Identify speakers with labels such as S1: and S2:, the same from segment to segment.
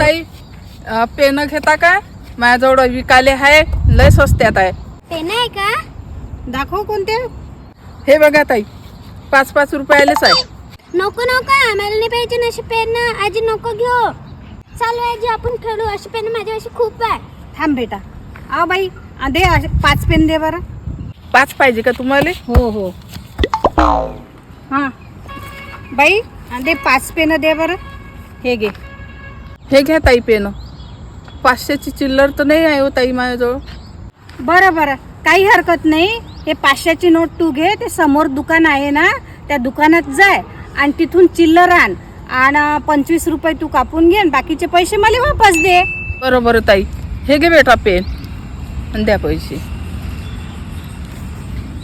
S1: ताई पेन घेता काय? माझ्याजवळ विकाले आहे, लय स्वस्त्यात आहे.
S2: पेन आहे का?
S3: दाखव कोणते.
S1: हे बघा ताई, 5-5 रुपयालेच आहे.
S2: नको नको, आम्हाला नाही पाहिजे ना अशी पेन. आजी नको घेऊ. चालू आजी, आपण खेळू. अशी पेन माझ्यापाशी खूप आहे.
S3: थांब बेटा. आ बाई, दे 5 पेन दे बरं.
S1: 5 पाहिजे का तुम्हाला?
S3: हो हो. हां बाई, दे 5 पेन दे बरं. हे घे.
S1: हे घ्या ताई पेन. 500ची चिल्लर तर नाही आहे हो ताई माझ्याजवळ.
S3: बरं बरं, काही हरकत नाही. हे 500ची नोट तू घे. ते समोर दुकान आहे ना, त्या दुकानात जाय आणि तिथून चिल्लर आण आणि 25 रुपये तू कापून घे आणि बाकीचे पैसे मला वापस दे.
S1: बरोबर ताई. हे घे बेटा पेन आणि द्या पैसे.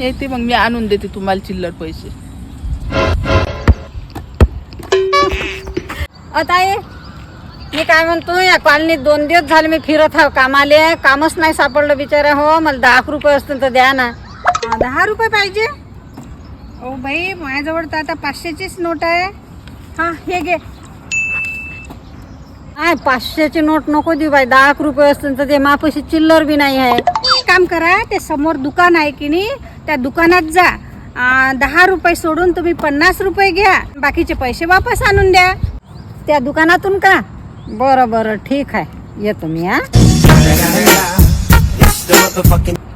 S1: येते मग मी आणून देते तुम्हाला चिल्लर पैसे.
S3: ताई, मी काय म्हणतो, या कॉलनीत 2 दिवस झाले मी फिरत आहे कामाले. कामच नाही सापडलं बिचारा. हो, मला 10 रुपये असतील तर द्या ना. 10 रुपये पाहिजे? ओ बाई, माझ्याजवळ तर आता 500चीच नोट आहे. हां, हे घे. 500ची नोट नको देऊ बाई. 10 रुपये असतील तर ते मापाशी चिल्लर बी नाही आहे. काम करा, ते समोर दुकान आहे की नाही, त्या दुकानात जा. 10 रुपये सोडून तुम्ही 50 रुपये घ्या. बाकीचे पैसे वापस आणून द्या. त्या दुकानातून का? बरं बरं, ठीक आहे, येतो मी.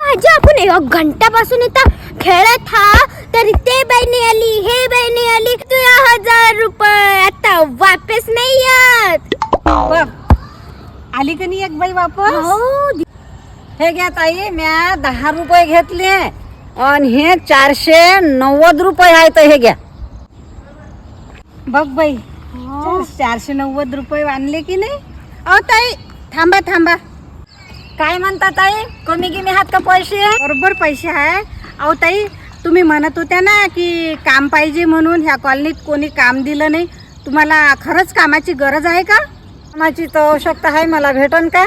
S2: आजी, आपण 1 घंटापासून इथं खेळत हा, तरी ते बाई नाही आली, हे बाई नाही आली. तुझ्या 1000 रुपये आता वापस नाही येत.
S3: बघ, आली का नाही एक बाई वापस?
S2: हो.
S3: हे घ्या ताई, म्या 10 रुपये घेतले आणि हे 490 रुपये आहे. तर हे घ्या. बघ बाई, 490 रुपये आणले की नाही? अहो ताई, थांबा थांबा. काय म्हणता ताई, कमी गिमी हात का पैसे? बरोबर पैसे आहे. अहो ताई, तुम्ही म्हणत होत्या ना की काम पाहिजे म्हणून. ह्या कॉलनीत कोणी काम दिलं नाही. तुम्हाला खरंच कामाची गरज आहे का? कामाची तर आवश्यकता आहे. मला भेटन का?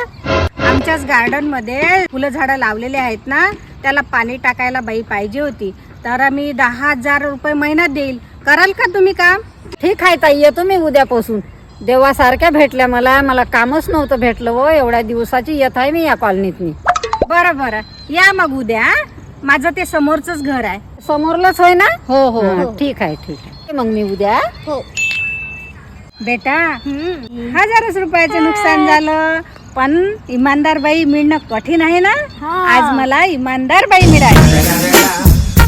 S3: आमच्याच गार्डनमध्ये फुलं झाडं लावलेले आहेत ना, त्याला पाणी टाकायला बाई पाहिजे होती. तर मी 10,000 रुपये महिन्यात देईल. कराल का तुम्ही काम? ठीक आहे ताई, येतो मी उद्यापासून. देवासारख्या भेटल्या मला कामच नव्हतं भेटलं व एवढ्या दिवसाची येत आहे मी या कॉलनीतनी. बरं बरं, या मग उद्या. माझं ते समोरचंच घर आहे. समोरलंच होय ना? हो हो, ठीक आहे ठीक आहे. मग मी उद्या.
S2: हो
S3: बेटा, 1000 रुपयाचं नुकसान झालं, पण इमानदार बाई मिळणं कठीण आहे ना. आज मला इमानदार बाई मिळाली.